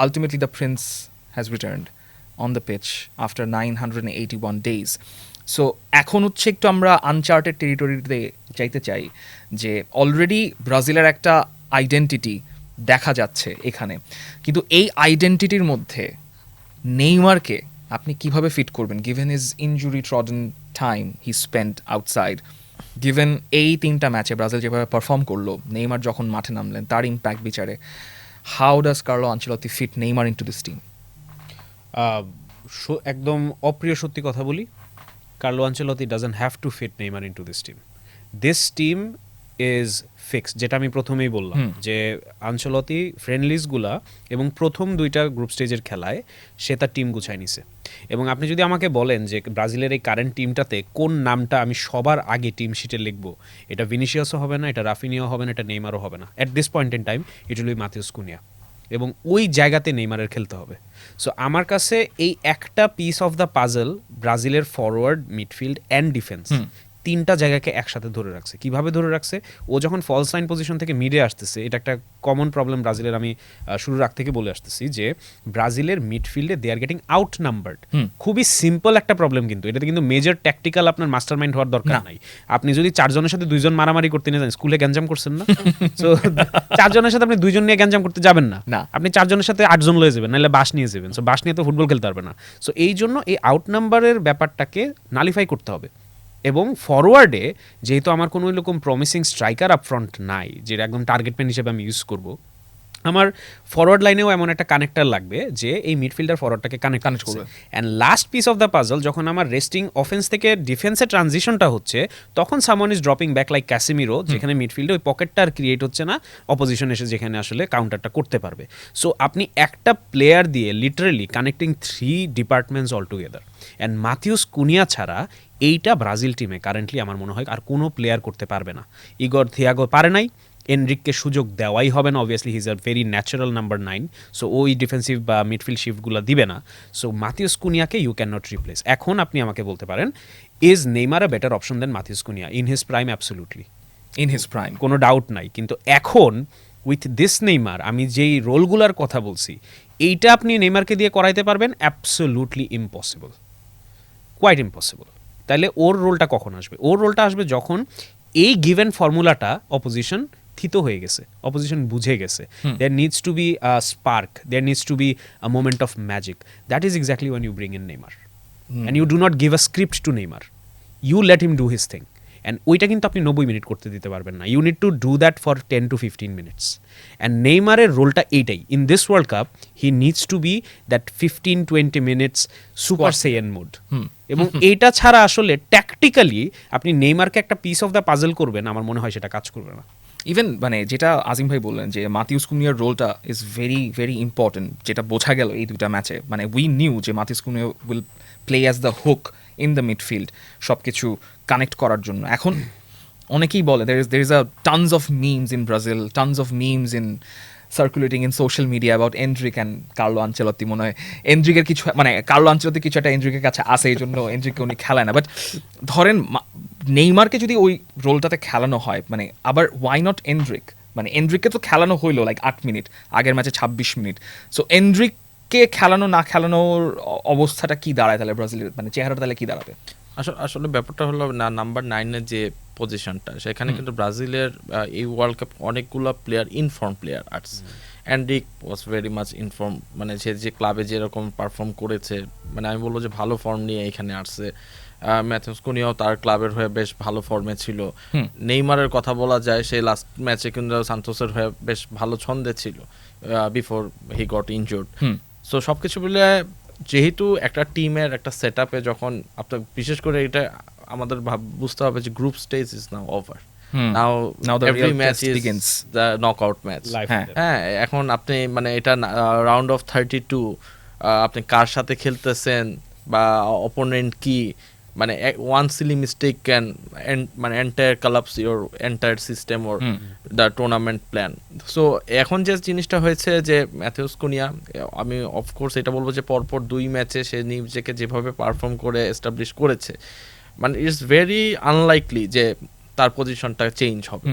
ultimately the prince has returned on the pitch after 981 days. So এখন হচ্ছে একটু আমরা আনচার্টেড টেরিটরিতে যাইতে চাই, যে অলরেডি ব্রাজিলের একটা আইডেন্টিটি দেখা যাচ্ছে এখানে, কিন্তু এই আইডেন্টিটির মধ্যে নেইমারকে আপনি কিভাবে ফিট করবেন given is injury trodden time he spent outside, given এই 3টা ম্যাচে ব্রাজিল যেভাবে পারফর্ম করলো, নেইমার যখন মাঠে নামলেন তার ইম্প্যাক্ট বিচারে, how does Carlo Ancelotti fit Neymar into this team? একদম অপ্রিয় সত্যি কথা বলি, Carlo Ancelotti doesn't have to fit Neymar into this team. This team is fixed, যেটা আমি প্রথমেই বললাম যে আনচেলত্তি ফ্রেন্ডলিজগুলা এবং প্রথম 2টা গ্রুপ স্টেজের খেলায় সে তার টিম গুছায় নিছে। এবং আপনি যদি আমাকে বলেন যে ব্রাজিলের এই কারেন্ট টিমটাতে কোন নামটা আমি সবার আগে টিম শিটে লিখবো, এটা ভিনিসিয়াসও হবে না, এটা রাফিনিও হবে না, এটা নেইমারও হবে না। At this point in time it will be Matheus Cunha, এবং ওই জায়গাতে নেইমারের খেলতে হবে। সো আমার কাছে এই একটা পিস অফ দ্য পাজল ব্রাজিলের ফরওয়ার্ড, মিডফিল্ড অ্যান্ড ডিফেন্স 3টা জায়গাকে একসাথে ধরে রাখছে। কিভাবে ধরে রাখছে? ও যখন ফলস লাইন পজিশন থেকে মিডে আসতেছে, এটা একটা কমন প্রবলেম ব্রাজিলের, আমি শুরুর আগ থেকে বলে আসতেছি যে ব্রাজিলের মিডফিল্ডে দে আর গেটিং আউট নাম্বারড। খুবই সিম্পল একটা প্রবলেম, কিন্তু এটাতে কিন্তু মেজর ট্যাকটিক্যাল আপনার মাস্টার মাইন্ড হওয়ার দরকার নাই। আপনি যদি 4 জনের সাথে 2 জন মারামারি করতে নিয়ে যান, স্কুলে গ্যাঞ্জাম করছেন না, সো 4 জনের সাথে আপনি 2 জন নিয়ে গ্যাঞ্জাম করতে যাবেন না, আপনি 4 জনের সাথে 8 জন লয়ে যাবেন, নাহলে বাস নিয়ে যাবেন। সো বাস নিয়ে তো ফুটবল খেলতে পারবে না। সো এই জন্য এই আউট নাম্বারের ব্যাপারটাকে নালিফাই করতে হবে। এবং ফরওয়ার্ডে যেহেতু আমার কোনো রকম প্রমিসিং স্ট্রাইকার আপফ্রন্ট নাই, যেটা একদম টার্গেট ম্যান হিসেবে আমি ইউজ করব, আমার ফরওয়ার্ড লাইনেও এমন একটা কানেক্টার লাগবে যে এই মিডফিল্ডার ফরওয়ার্ডটাকে কানেক্ট করবে। And last piece of the puzzle, যখন আমার রেস্টিং অফেন্স থেকে ডিফেন্সে ট্রানজিশনটা হচ্ছে, তখন someone is dropping back like Casemiro, যেখানে মিডফিল্ডে ওই পকেটটা আর ক্রিয়েট হচ্ছে না, অপোজিশন এসে যেখানে আসলে কাউন্টারটা করতে পারবে। সো আপনি একটা প্লেয়ার দিয়ে literally connecting 3 departments all together. And Matheus Cunha ছাড়া এইটা ব্রাজিল টিমে কারেন্টলি আমার মনে হয় আর কোনো প্লেয়ার করতে পারবে না। ইগর থিয়াগো পারে নাই, এনরিককে সুযোগ দেওয়াই হবে না, obviously he is a very natural number 9, so ওই ডিফেন্সিভ বা মিডফিল্ড শিফটগুলো দিবে না। সো মাথিউস কুনিয়াকে ইউ ক্যান নট রিপ্লেস। এখন আপনি আমাকে বলতে পারেন, is Neymar a better option than Matheus Cunha? In his prime absolutely, in his prime, কোনো ডাউট নাই। কিন্তু এখন উইথ দিস নেইমার, আমি যেই রোলগুলোর কথা বলছি, এইটা আপনি নেইমারকে দিয়ে করাইতে পারবেন? Absolutely impossible, quite impossible. তাহলে ওর রোলটা কখন আসবে? ওর রোলটা আসবে যখন এই গিভেন ফর্মুলাটা অপোজিশন থিত হয়ে গেছে, অপোজিশন বুঝে গেছে, there needs to be a spark, there needs to be a moment of magic. That is exactly when you bring in Neymar and you do not give a script to Neymar, you let him do his thing. And ওইটা কিন্তু আপনি 90 minute করতে দিতে পারবেন না, you need to do that for 10 to 15 minutes. And নেইমারের রোলটা এইটাই, in this World Cup he needs to be that 15-20 minutes super Saiyan mode. এবং এইটা ছাড়া আসলে ট্যাকটিক্যালি আপনি নেইমারকে একটা পিস অফ দ্য পাজল করবেন, আমার মনে হয় সেটা কাজ করবে না। ইভেন মানে যেটা আজিম ভাই বললেন যে মাথিউস কুনিয়ার রোলটা ইজ ভেরি ভেরি ইম্পর্টেন্ট, যেটা বোঝা গেল এই 2টা ম্যাচে। মানে উই নিউ যে Matheus Cunha will play as the hook in the midfield, সব কিছু কানেক্ট করার জন্য। এখন অনেকেই বলে there is a tons of memes in Brazil, tons of memes in circulating in social media about Endrick and Carlo Ancelotti. মনে হয় এন্ড্রিকের কিছু, মানে কার্লো আনচেলত্তি কিছু একটা এন্ড্রিকের কাছে আসে, এই জন্য এন্ড্রিককে উনি খেলায় না। বাট ধরেন নেইমারকে যদি ওই রোলটাতে খেলানো হয়, মানে আবার ওয়াই নট এন্ড্রিক? মানে এন্ড্রিককে তো খেলানো হইলো লাইক 8 মিনিট, আগের ম্যাচে 26 মিনিট। সো এন্ড্রিককে খেলানো না খেলানোর অবস্থাটা কি দাঁড়ায় তাহলে ব্রাজিলের, মানে চেহারাটা তাহলে কি দাঁড়াবে? আসলে ব্যাপারটা হলো না, নাম্বার 9-এর যে পজিশনটা, সেখানে কিন্তু ব্রাজিলের এই ওয়ার্ল্ড কাপ অনেকগুলো প্লেয়ার ইনফর্ম প্লেয়ার আছে। Endrick was very much inform, মানে সে যে ক্লাবে যেরকম পারফর্ম করেছে, মানে আমি বলবো যে ভালো ফর্ম নিয়ে এখানে আসছে। ম্যাথিউস কুনিয়াও তার ক্লাবের হয়ে বেশ ভালো ফর্মে ছিল। নেইমারের কথা বলা যায়, সেই লাস্ট ম্যাচে কিন্তু সান্তোসের হয়ে বেশ ভালো ছন্দে ছিল before he got injured. So সব কিছু মিলে যেহেতু একটা টিমের একটা সেট আপে যখন আপনার, বিশেষ করে এটা আমাদের বুঝতে হবে যে group stage is now over, now every match is the knockout match. হ্যাঁ, এখন আপনি মানে এটা রাউন্ড অফ 32, আপনি কার সাথে খেলতেছেন বা অপোনেন্ট কি, মানে ওয়ান সিলি মিস্টেক ক্যান মানে entire collapse your entire system or the tournament plan. So এখন যে জিনিসটা হয়েছে যে ম্যাথিউস কুনিয়া, আমি অফকোর্স এটা বলবো যে পরপর 2 ম্যাচে সে নিজেকে যেভাবে পারফর্ম করে এস্টাবলিশ করেছে, মানে ইটস ভেরি আনলাইকলি যে তার পজিশনটা চেঞ্জ হবে।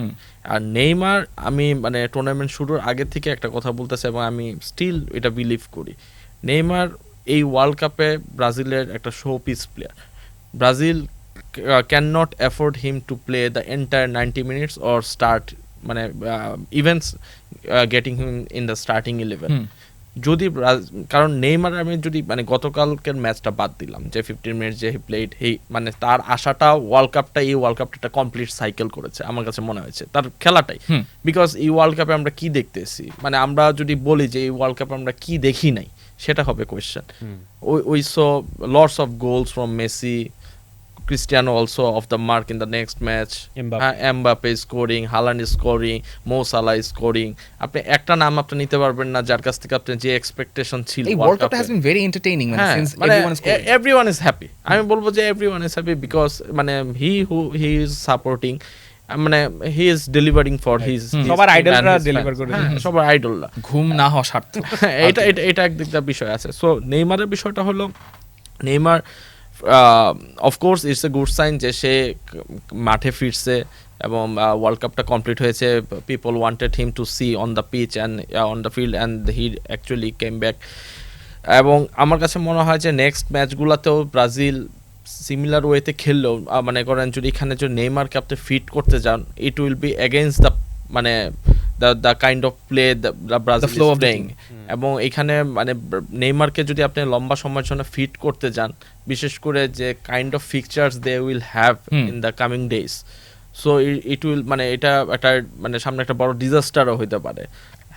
আর নেইমার আমি মানে টুর্নামেন্ট শুরুর আগে থেকে একটা কথা বলতেছি এবং আমি স্টিল এটা বিলিভ করি, নেইমার এই ওয়ার্ল্ড কাপে ব্রাজিলের একটা show piece player. Brazil can not afford him to play the entire 90 minutes or start মানে events getting him in the starting 11। যদি কারণ নেইমার আমি যদি মানে গতকালকের ম্যাচটা বাদ দিলাম যে 15 মিনিটস যে হি প্লেড, মানে তার আশাটা ওয়ার্ল্ড কাপটা এই ওয়ার্ল্ড কাপটা একটা কমপ্লিট সাইকেল করেছে আমার কাছে মনে হয়েছে তার খেলাটাই। বিকজ এই ওয়ার্ল্ড কাপে আমরা কি দেখতেছি, মানে আমরা যদি বলি যে এই ওয়ার্ল্ড কাপে আমরা কি দেখি নাই সেটা হবে question. We so lots of goals from Messi, Cristiano also off the mark in the next match. Mbappe is scoring, Haaland is scoring, Mo Salah is scoring. আপনি একটা নাম আপনি নিতে পারবেন না যার কাছ থেকে আপনি যে এক্সপেকটেশন ছিল। এই ওয়ার্ল্ড কাপটা has been very entertaining since everyone is scoring. Everyone is happy. আমি বলবো যে everyone is happy because মানে he is supporting, মানে he is delivering for his সবার আইডলরা ডেলিভার করে, সবার আইডলরা ঘুম না হওয়া সার্থক। এটা একদিকটা বিষয় আছে। সো নেইমারের বিষয়টা হলো Neymar of course it's a good sign যে সে মাঠে ফিরছে এবং ওয়ার্ল্ড কাপটা কমপ্লিট হয়েছে। People wanted him to see on the pitch and on the field and he actually came back. এবং আমার কাছে মনে হয় যে নেক্সট ম্যাচগুলোতেও ব্রাজিল সিমিলার ওয়েতে খেললেও মানে করেন যদি এখানে যদি নেইমারকে আপনি ফিট করতে যান, it will be against the মানে the kind of play the Brazil is playing. এবং এখানে মানে নেইমারকে যদি আপনি লম্বা সময়ের জন্য ফিট করতে যান, বিশেষ করে যে kind of fixtures they will have in the coming days, so it will মানে এটা একটা মানে সামনে একটা বড় ডিজাস্টারও হইতে পারে।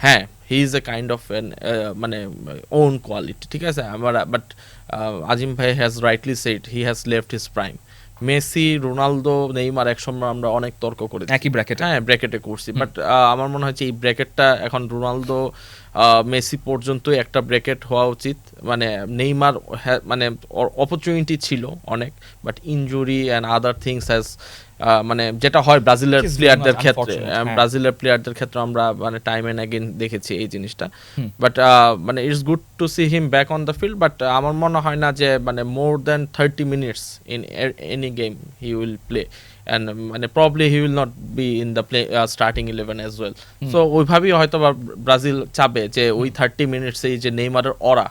হ্যাঁ, he is a kind of N মানে ওন কোয়ালিটি, ঠিক আছে আমার, বাট আজিম ভাই has rightly said he has left his prime. Messi, Ronaldo, Neymar একসময় আমরা অনেক তর্ক করেছি একই ব্র্যাকেটে, হ্যাঁ ব্র্যাকেটে করছি, বাট আমার মনে হচ্ছে এই ব্র্যাকেটটা এখন রোনালদো মেসি পর্যন্তই একটা ব্র্যাকেট হওয়া উচিত। মানে নেইমার মানে অপরচুনিটি ছিল অনেক, but injury and other things has মানে যেটা হয় ব্রাজিলের প্লেয়ারদের ক্ষেত্রে আমরা মানে টাইম এন্ড অ্যাগেন দেখেছি এই জিনিসটা। বাট মানে it's good to see him back on the field, but আমার মনে হয় না যে মানে more than 30 minutes in any game he will play, and মানে probably he will not be in the starting 11 as well. So ওইভাবেই হয়তো Brazil চাবে যে ওই 30 মিনিটস এই যে নেইমারের অরা,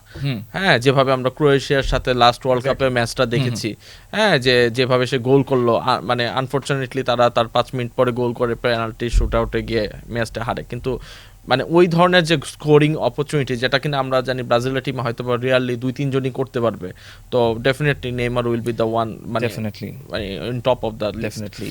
হ্যাঁ যেভাবে আমরা ক্রোয়েশিয়ার সাথে লাস্ট ওয়ার্ল্ড কাপে ম্যাচটা দেখেছি, হ্যাঁ যেভাবে সে গোল করলো, মানে আনফরচুনেটলি তারা তার 5 মিনিট পরে গোল করে পেনাল্টি শুট আউটে গিয়ে ম্যাচটা হারে, কিন্তু মানে ওই ধরনের যে স্কোরিং অপরচুনিটি যেটা কিনা আমরা জানি ব্রাজিলের টিমে হয়তো রিয়ালি 2-3 জনই করতে পারবে, তো definitely Neymar will be the one মানে in top of the definitely.